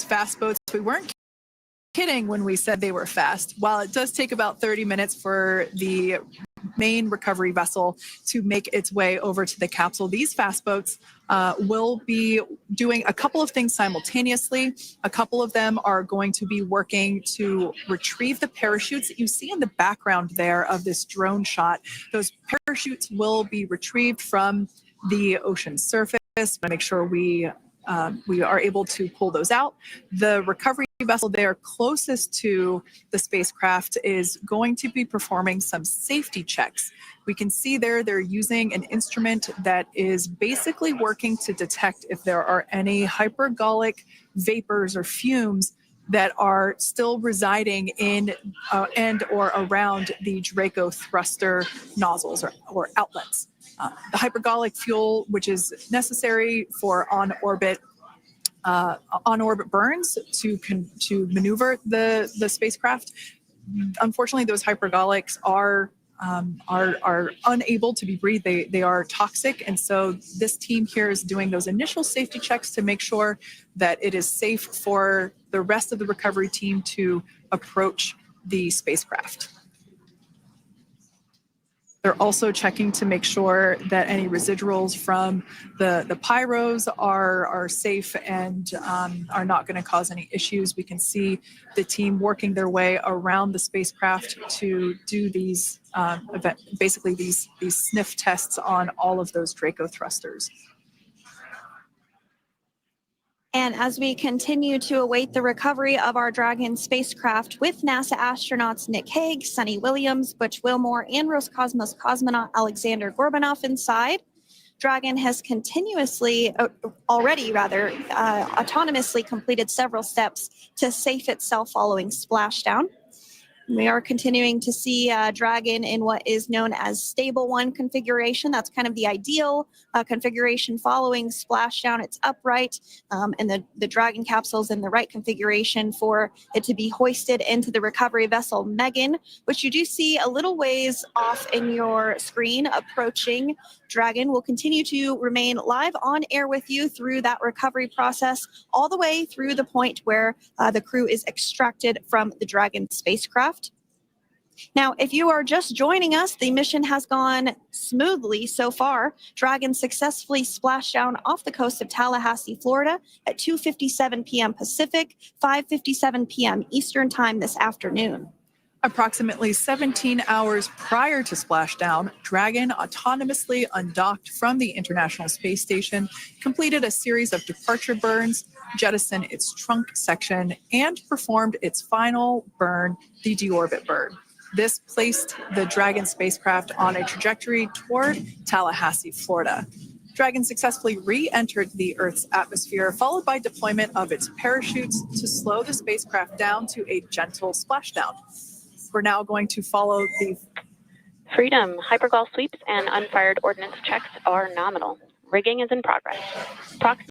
fast boats. We weren't kidding when we said they were fast. While it does take about 30 minutes for the main recovery vessel to make its way over to the capsule, these fast boats will be doing a couple of things simultaneously. A couple of them are going to be working to retrieve the parachutes that you see in the background there of this drone shot. Those parachutes will be retrieved from the ocean surface to make sure we are able to pull those out. The recovery vessel there closest to the spacecraft is going to be performing some safety checks. We can see there they're using an instrument that is basically working to detect if there are any hypergolic vapors or fumes that are still residing in and or around the Draco thruster nozzles or outlets. The hypergolic fuel, which is necessary for on-orbit burns to maneuver the spacecraft. Unfortunately, those hypergolics are unable to be breathed. They are toxic, and so this team here is doing those initial safety checks to make sure that it is safe for the rest of the recovery team to approach the spacecraft. They're also checking to make sure that any residuals from the pyros are safe and are not going to cause any issues. We can see the team working their way around the spacecraft to do these basically these sniff tests on all of those Draco thrusters. And as we continue to await the recovery of our Dragon spacecraft with NASA astronauts Nick Hague, Sunny Williams, Butch Wilmore, and Roscosmos cosmonaut Alexander Gorbanov inside, Dragon has autonomously completed several steps to safe itself following splashdown. We are continuing to see Dragon in what is known as stable 1 configuration. That's kind of the ideal configuration following splashdown. It's upright, and the Dragon capsule is in the right configuration for it to be hoisted into the recovery vessel Megan, which you do see a little ways off in your screen approaching. Dragon will continue to remain live on air with you through that recovery process, all the way through the point where the crew is extracted from the Dragon spacecraft. Now, if you are just joining us, the mission has gone smoothly so far. Dragon successfully splashed down off the coast of Tallahassee, Florida at 2:57 p.m. Pacific, 5:57 p.m. Eastern Time this afternoon. Approximately 17 hours prior to splashdown, Dragon autonomously undocked from the International Space Station, completed a series of departure burns, jettisoned its trunk section, and performed its final burn, the deorbit burn. This placed the Dragon spacecraft on a trajectory toward Tallahassee, Florida. Dragon successfully re-entered the Earth's atmosphere, followed by deployment of its parachutes to slow the spacecraft down to a gentle splashdown. We're now going to follow the Freedom. Hypergol sweeps and unfired ordnance checks are nominal. Rigging is in progress.